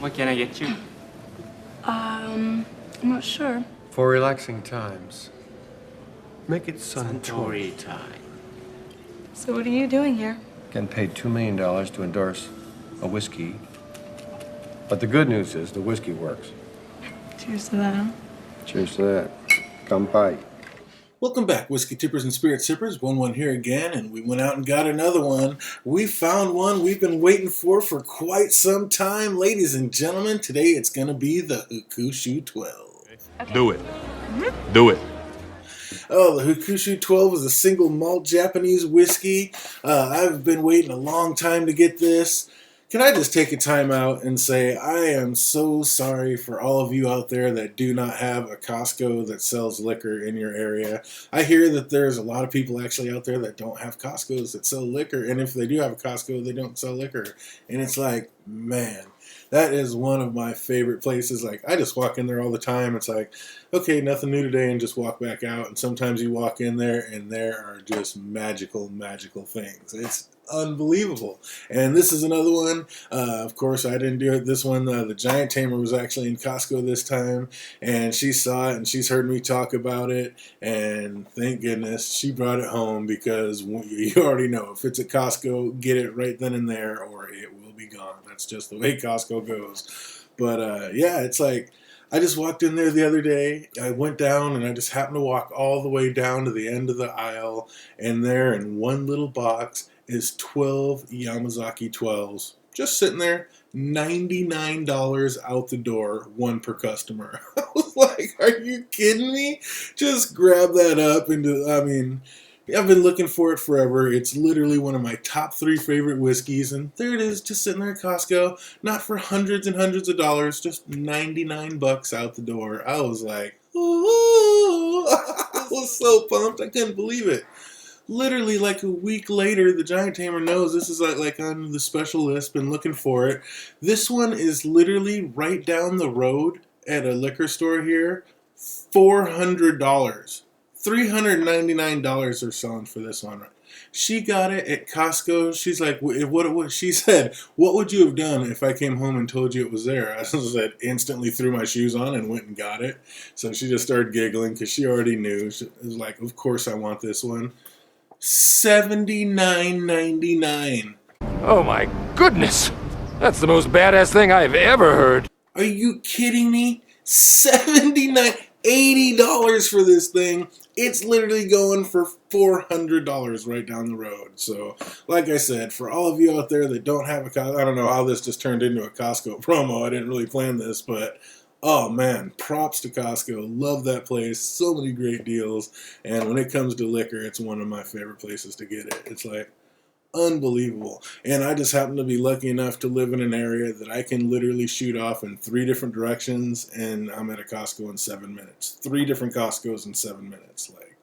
What can I get you? I'm not sure. For relaxing times, make it Suntory. Suntory time. So what are you doing here? Getting paid $2 million to endorse a whiskey. But the good news is the whiskey works. Cheers to that, huh? Cheers to that. Kampai. Welcome back, Whiskey Tippers and Spirit Sippers. Wun Wun here again, and we went out and got another one. We found one we've been waiting for quite some time. Ladies and gentlemen, today it's going to be the Hakushu 12. Okay. Do it. Do it. Oh, the Hakushu 12 is a single malt Japanese whiskey. I've been waiting a long time to get this. Can I just take a time out and say I am so sorry for all of you out there that do not have a Costco that sells liquor in your area. I hear that there's a lot of people actually out there that don't have Costcos that sell liquor, and if they do have a Costco, they don't sell liquor. And it's like, man, that is one of my favorite places. Like, I just walk in there all the time. It's like, okay, nothing new today, and just walk back out. And sometimes you walk in there, and there are just magical, magical things. It's unbelievable. And this is another one. Of course, I didn't do it. This one, the Giant Tamer was actually in Costco this time, and she saw it, and she's heard me talk about it, and thank goodness she brought it home, because you already know, if it's at Costco, get it right then and there, or it will be gone. That's just the way Costco goes. But yeah, it's like, I just walked in there the other day. I went down, and I just happened to walk all the way down to the end of the aisle, and there in one little box is 12 Yamazaki 12s. Just sitting there, $99 out the door, one per customer. I was like, are you kidding me? Just grab that up I've been looking for it forever. It's literally one of my top 3 favorite whiskeys, and there it is, just sitting there at Costco, not for hundreds and hundreds of dollars, just $99 out the door. I was like, ooh, I was so pumped, I couldn't believe it. Literally, like a week later, the Giant Tamer knows this is like on the special list, been looking for it. This one is literally right down the road at a liquor store here, $400. $399 they're selling for this one. She got it at Costco. She's like, what she said, what would you have done if I came home and told you it was there? I said, instantly threw my shoes on and went and got it. So she just started giggling because she already knew. She was like, of course I want this one. $79.99. Oh my goodness! That's the most badass thing I've ever heard. Are you kidding me? $80 for this thing. It's literally going for $400 right down the road. So, like I said, for all of you out there that don't have a Costco, I don't know how this just turned into a Costco promo. I didn't really plan this, but oh man, props to Costco. Love that place. So many great deals. And when it comes to liquor, it's one of my favorite places to get it. It's like unbelievable. And I just happen to be lucky enough to live in an area that I can literally shoot off in 3 different directions, and I'm at a Costco in 7 minutes. 3 different Costcos in 7 minutes. Like,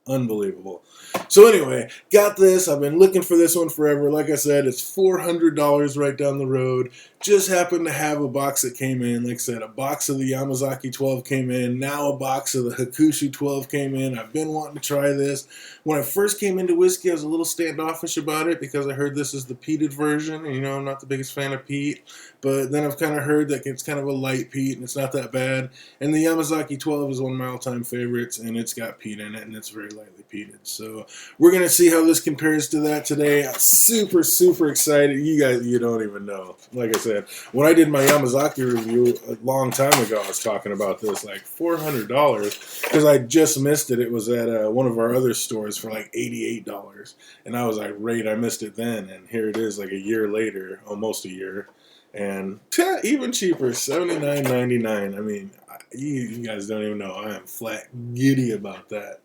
unbelievable. So anyway, got this. I've been looking for this one forever. Like I said, it's $400 right down the road. Just happened to have a box that came in. Like I said, a box of the Yamazaki 12 came in. Now a box of the Hakushu 12 came in. I've been wanting to try this. When I first came into whiskey, I was a little standoffish about it because I heard this is the peated version. And, you know, I'm not the biggest fan of peat. But then I've kind of heard that it's kind of a light peat and it's not that bad. And the Yamazaki 12 is one of my all-time favorites, and it's got peat in it, and it's very lightly peated. So we're going to see how this compares to that today. I'm super, super excited. You guys, you don't even know. Like I said, when I did my Yamazaki review a long time ago, I was talking about this, like $400, because I just missed it. It was at one of our other stores for like $88. And I was like, right, I missed it then. And here it is like a year later, almost a year. And even cheaper, $79.99. I mean, you guys don't even know. I am flat giddy about that.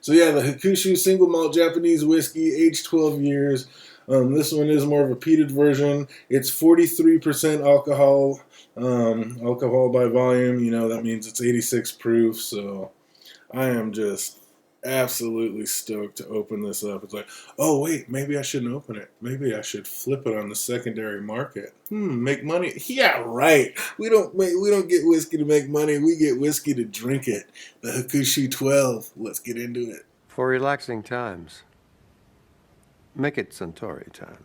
So yeah, the Hakushu single malt Japanese whiskey, aged 12 years. This one is more of a peated version. It's 43% alcohol, alcohol by volume. You know, that means it's 86 proof. So I am just absolutely stoked to open this up. It's like, oh wait, maybe I shouldn't open it. Maybe I should flip it on the secondary market. Make money? Yeah, right. We don't get whiskey to make money. We get whiskey to drink it. The Hakushu 12. Let's get into it. For relaxing times, make it Suntory time.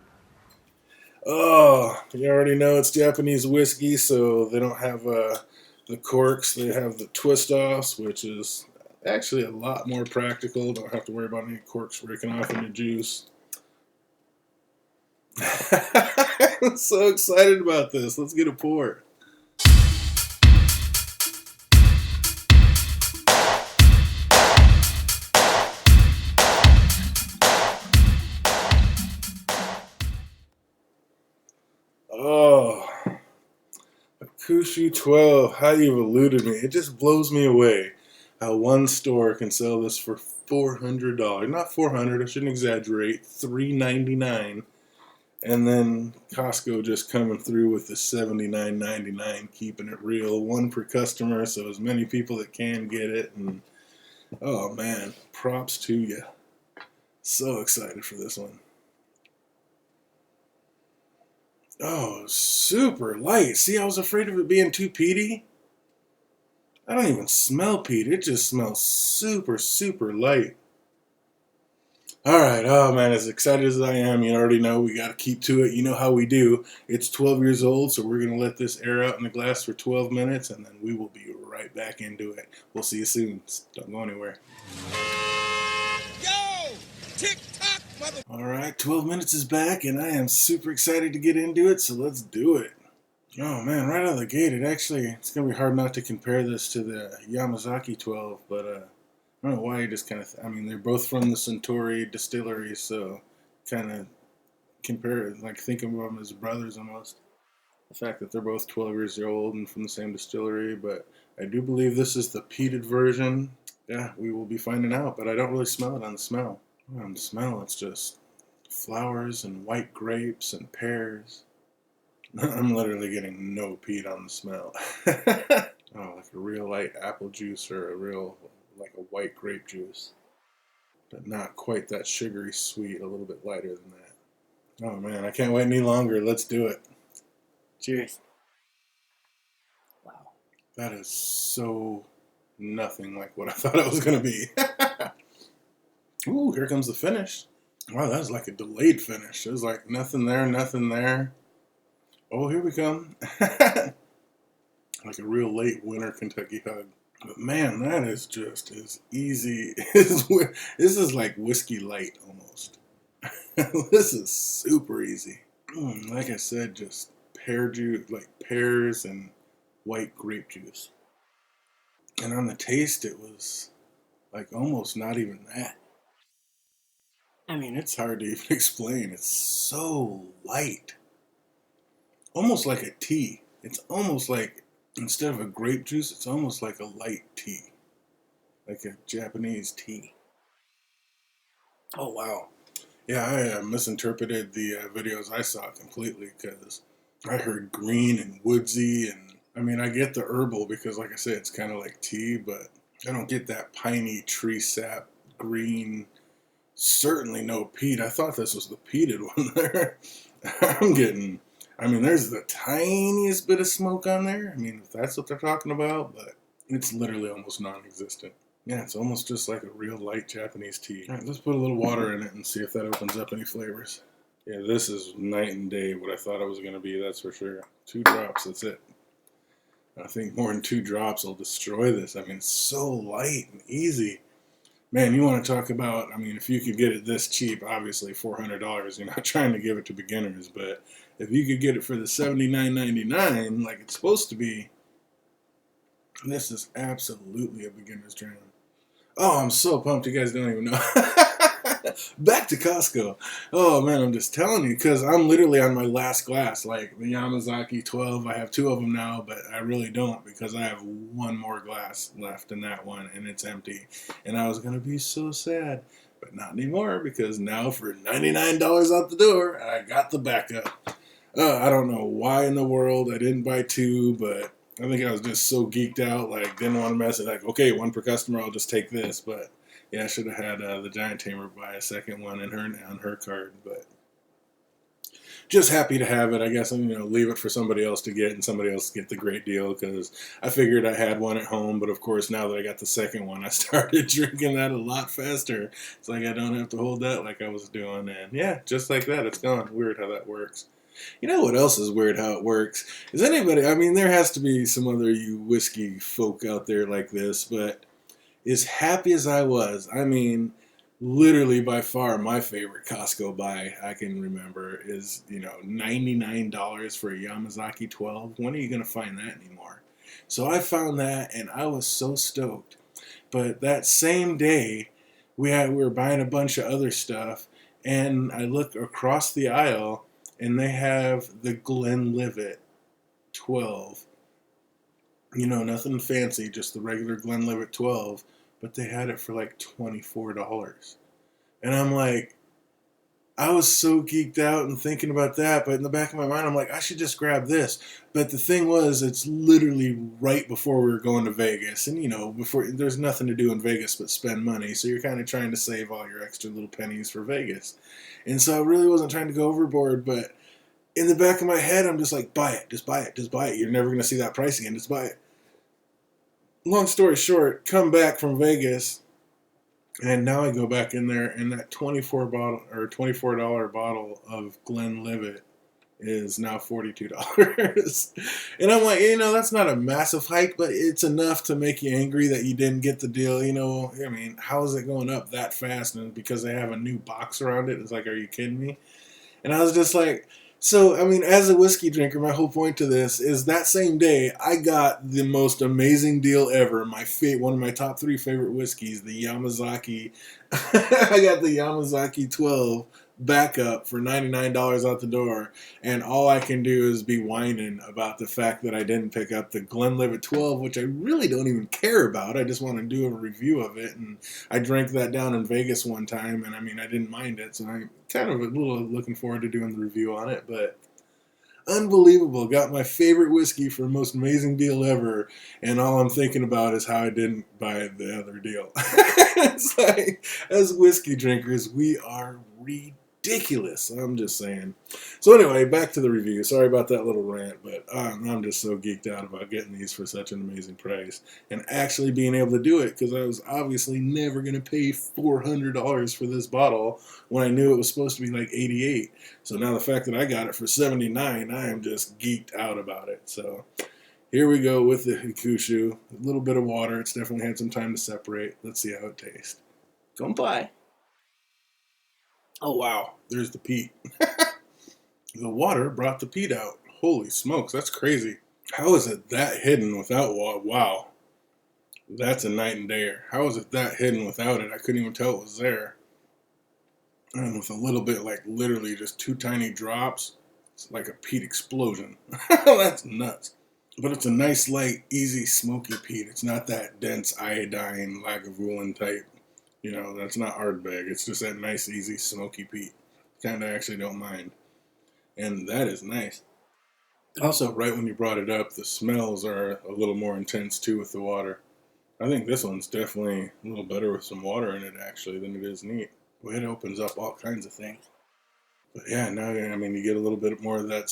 Oh, you already know it's Japanese whiskey, so they don't have the corks. They have the twist-offs, which is actually a lot more practical. Don't have to worry about any corks breaking off in your juice. I'm so excited about this. Let's get a pour. Oh, Hakushu 12, how you've eluded me. It just blows me away how one store can sell this for $400. Not $400, I shouldn't exaggerate, $3.99. And then Costco just coming through with the $79.99, keeping it real, one per customer, so as many people that can get it. And oh man, props to you. So excited for this one. Oh, super light. See, I was afraid of it being too peaty. I don't even smell peat. It just smells super, super light. All right. Oh, man, as excited as I am, you already know we got to keep to it. You know how we do. It's 12 years old, so we're going to let this air out in the glass for 12 minutes, and then we will be right back into it. We'll see you soon. Don't go anywhere. Yo! Tick-tock, mother... All right, 12 minutes is back, and I am super excited to get into it, so let's do it. Oh, man, right out of the gate, it's going to be hard not to compare this to the Yamazaki 12, but I don't know why, they're both from the Centauri distillery, so kind of think of them as brothers almost. The fact that they're both 12 years old and from the same distillery, but I do believe this is the peated version. Yeah, we will be finding out, but I don't really smell it on the smell. On the smell, it's just flowers and white grapes and pears. I'm literally getting no peat on the smell. Oh, like a real light apple juice or like a white grape juice. But not quite that sugary sweet, a little bit lighter than that. Oh man, I can't wait any longer. Let's do it. Cheers. Wow. That is so nothing like what I thought it was going to be. Ooh, here comes the finish. Wow, that was like a delayed finish. It was like nothing there, nothing there. Oh, here we come. Like a real late winter Kentucky hug. But man, that is just as easy as... This is like whiskey light almost. This is super easy. Like I said, just pear juice, like pears and white grape juice. And on the taste, it was like almost not even that. I mean, it's hard to even explain. It's so light. Almost like a tea. It's almost like, instead of a grape juice, it's almost like a light tea. Like a Japanese tea. Oh, wow. Yeah, I misinterpreted the videos I saw completely because I heard green and woodsy. And I mean, I get the herbal because, like I said, it's kind of like tea, but I don't get that piney tree sap green. Certainly no peat. I thought this was the peated one there. There's the tiniest bit of smoke on there. I mean, if that's what they're talking about, but it's literally almost non-existent. Yeah, it's almost just like a real light Japanese tea. All right, let's put a little water in it and see if that opens up any flavors. Yeah, this is night and day what I thought it was going to be, that's for sure. 2 drops, that's it. I think more than 2 drops will destroy this. I mean, it's so light and easy. Man, you want to talk about, if you could get it this cheap, obviously $400, you're not trying to give it to beginners, but if you could get it for the $79.99 like it's supposed to be, this is absolutely a beginner's dream. Oh, I'm so pumped, you guys don't even know. Back to Costco. Oh man, I'm just telling you, because I'm literally on my last glass. Like the Yamazaki 12, I have 2 of them now, but I really don't because I have 1 more glass left in that one and it's empty. And I was going to be so sad, but not anymore because now for $99 out the door, I got the backup. I don't know why in the world I didn't buy 2, but I think I was just so geeked out, like didn't want to mess it. Like, okay, 1 per customer, I'll just take this, but yeah, I should have had the Giant Tamer buy a second one on her card, but just happy to have it. I guess I'm leave it for somebody else to get and somebody else to get the great deal because I figured I had one at home, but of course now that I got the second one, I started drinking that a lot faster. It's like I don't have to hold that like I was doing, and yeah, just like that, it's gone. Weird how that works. You know what else is weird how it works? Is anybody, I mean, there has to be some other you whiskey folk out there like this, but as happy as I was, I mean, literally by far my favorite Costco buy I can remember is, $99 for a Yamazaki 12. When are you going to find that anymore? So I found that and I was so stoked. But that same day, we were buying a bunch of other stuff, and I look across the aisle and they have the Glenlivet 12. Nothing fancy, just the regular Glenlivet 12, but they had it for like $24. And I'm like, I was so geeked out and thinking about that, but in the back of my mind, I'm like, I should just grab this. But the thing was, it's literally right before we were going to Vegas. And, before there's nothing to do in Vegas but spend money. So you're kind of trying to save all your extra little pennies for Vegas. And so I really wasn't trying to go overboard, but in the back of my head, I'm just like, buy it, just buy it, just buy it. You're never going to see that price again, just buy it. Long story short, come back from Vegas, and now I go back in there, and that $24 bottle of Glenlivet is now $42. And I'm like, that's not a massive hike, but it's enough to make you angry that you didn't get the deal. I mean, how is it going up that fast? And because they have a new box around it, it's like, are you kidding me? And I was just like, so, I mean, as a whiskey drinker, my whole point to this is that same day, I got the most amazing deal ever. One of my top 3 favorite whiskeys, the Yamazaki. I got the Yamazaki 12 backup for $99 out the door. And all I can do is be whining about the fact that I didn't pick up the Glenlivet 12, which I really don't even care about. I just want to do a review of it. And I drank that down in Vegas one time, and I mean, I didn't mind it. So I'm kind of a little looking forward to doing the review on it. But unbelievable. Got my favorite whiskey for the most amazing deal ever, and all I'm thinking about is how I didn't buy the other deal. It's like, as whiskey drinkers, we are ridiculous. I'm just saying. So anyway, back to the review. Sorry about that little rant, but I'm just so geeked out about getting these for such an amazing price and actually being able to do it, because I was obviously never going to pay $400 for this bottle when I knew it was supposed to be like $88. So now the fact that I got it for $79, I am just geeked out about it. So here we go with the Hakushu. A little bit of water. It's definitely had some time to separate. Let's see how it tastes. Goodbye. Oh, wow. There's the peat. The water brought the peat out. Holy smokes, that's crazy. How is it that hidden without water? Wow. That's a night and day. How is it that hidden without it? I couldn't even tell it was there. And with a little bit, like literally just 2 tiny drops, it's like a peat explosion. That's nuts. But it's a nice, light, easy, smoky peat. It's not that dense iodine, Lagavulin type. That's not Ardbeg. It's just that nice, easy, smoky peat. Kind of actually don't mind. And that is nice. Also, right when you brought it up, the smells are a little more intense too with the water. I think this one's definitely a little better with some water in it actually than it is neat. Well, it opens up all kinds of things. But yeah, now you get a little bit more of that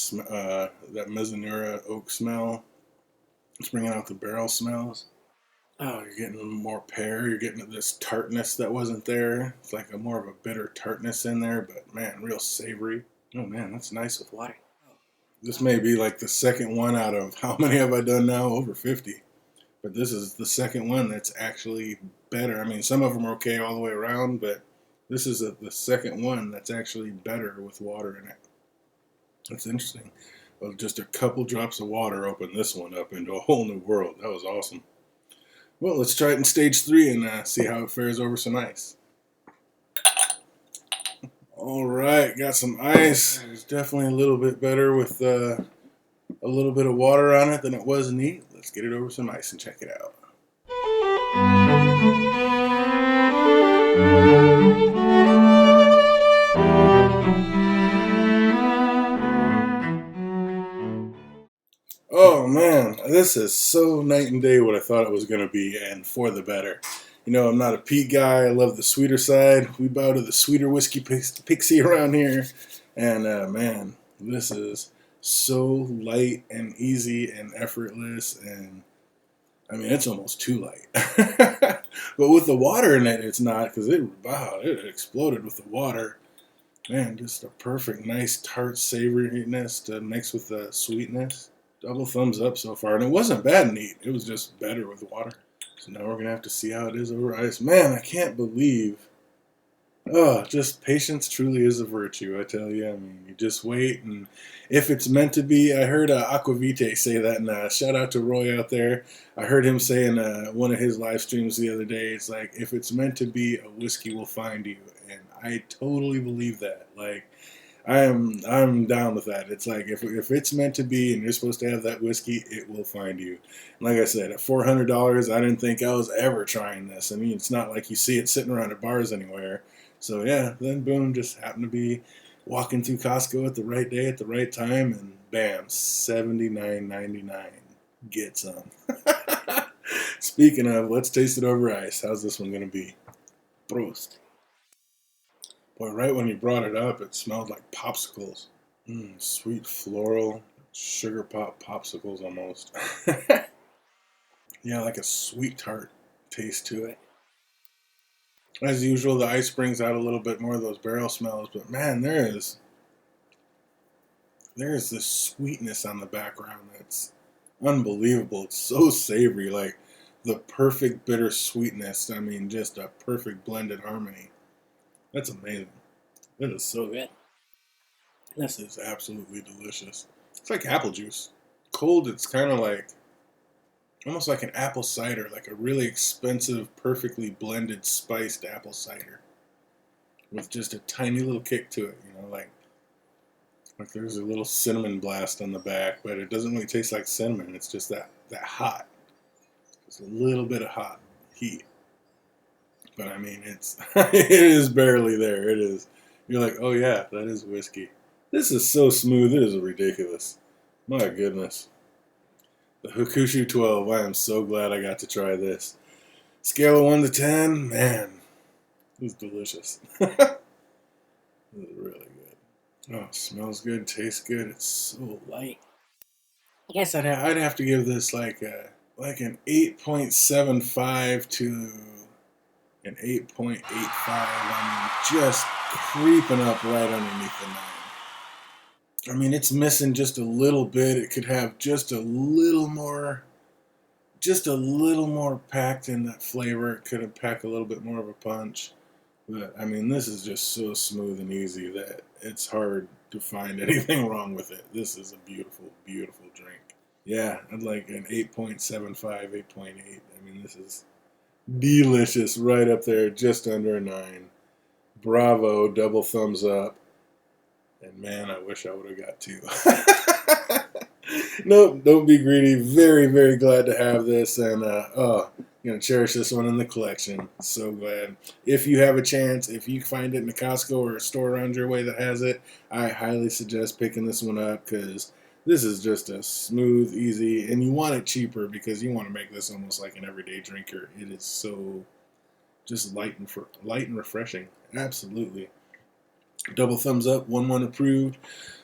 that Mezzanera oak smell. It's bringing out the barrel smells. Oh, you're getting more pear. You're getting this tartness that wasn't there. It's like more of a bitter tartness in there, but man, real savory. Oh man, that's nice with water. This may be like the second one out of, how many have I done now? Over 50. But this is the second one that's actually better. I mean, some of them are okay all the way around, but this is the second one that's actually better with water in it. That's interesting. Well, just a couple drops of water opened this one up into a whole new world. That was awesome. Well, let's try it in stage 3 and see how it fares over some ice. All right, got some ice. It's definitely a little bit better with a little bit of water on it than it was neat. Let's get it over some ice and check it out. Oh man, this is so night and day what I thought it was going to be, and for the better. I'm not a peat guy. I love the sweeter side. We bow to the sweeter whiskey pixie around here. And man, this is so light and easy and effortless. And I mean, it's almost too light. But with the water in it, it's not, because it exploded with the water. Man, just a perfect, nice tart savoriness to mix with the sweetness. Double thumbs up so far. And it wasn't bad neat. It was just better with water. So now we're going to have to see how it is over ice. Man, I can't believe. Oh, just patience truly is a virtue, I tell you. I mean, you just wait, and if it's meant to be, I heard Aquavite say that, and shout out to Roy out there. I heard him say in one of his live streams the other day, it's like, if it's meant to be, a whiskey will find you, and I totally believe that. Like, I'm down with that. It's like, if it's meant to be, and you're supposed to have that whiskey, it will find you. And like I said, at $400, I didn't think I was ever trying this. I mean, it's not like you see it sitting around at bars anywhere. So yeah, then boom, just happened to be walking through Costco at the right day at the right time, and bam, $79.99. Get some. Speaking of, let's taste it over ice. How's this one gonna be? Prost. Boy, right when you brought it up, it smelled like popsicles. Sweet floral, sugar pop popsicles almost. Yeah, like a sweet tart taste to it. As usual, the ice brings out a little bit more of those barrel smells, but man, there is this sweetness on the background that's unbelievable. It's so savory, like the perfect bitter sweetness. I mean, just a perfect blended harmony. That's amazing. It is so good. This is absolutely delicious. It's like apple juice. Cold, it's kind of like almost like an apple cider, like a really expensive, perfectly blended, spiced apple cider with just a tiny little kick to it, you know, like there's a little cinnamon blast on the back, but it doesn't really taste like cinnamon. It's just that hot. Just a little bit of hot heat. But I mean, it is barely there. It is. You're like, oh yeah, that is whiskey. This is so smooth. It is ridiculous. My goodness. The Hakushu 12, I am so glad I got to try this. Scale of 1 to 10, man, it was delicious. It was really good. Oh, smells good, tastes good, it's so light. I guess I'd have to give this like an 8.75 to an 8.85. I mean, just creeping up right underneath the 9. I mean, it's missing just a little bit. It could have just a little more packed in that flavor. It could have packed a little bit more of a punch. But, I mean, this is just so smooth and easy that it's hard to find anything wrong with it. This is a beautiful, beautiful drink. Yeah, I'd like an 8.75, 8.8. I mean, this is delicious, right up there, just under a 9. Bravo, double thumbs up. And man, I wish I would have got 2. Nope, don't be greedy. Very, very glad to have this, and gonna cherish this one in the collection. So glad. If you have a chance, if you find it in a Costco or a store around your way that has it, I highly suggest picking this one up, because this is just a smooth, easy, and you want it cheaper because you want to make this almost like an everyday drinker. It is so just light and refreshing. Absolutely. Double thumbs up, Wun Wun approved.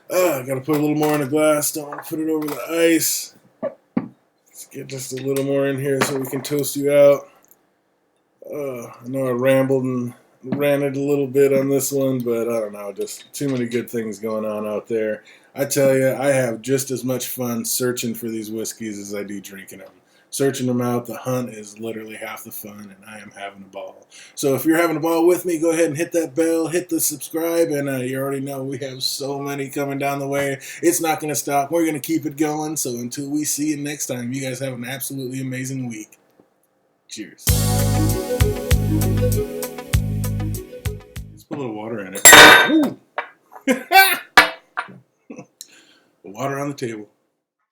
I gotta put a little more in the glass. Don't want to put it over the ice. Let's get just a little more in here so we can toast you out. I know I rambled and ranted a little bit on this one, but I don't know, just too many good things going on out there. I tell you, I have just as much fun searching for these whiskeys as I do drinking them. Searching them out, the hunt is literally half the fun, and I am having a ball. So if you're having a ball with me, go ahead and hit that bell, hit the subscribe, and you already know we have so many coming down the way. It's not going to stop. We're going to keep it going. So until we see you next time, you guys have an absolutely amazing week. Cheers. Let's put a little water in it. Woo! Water on the table.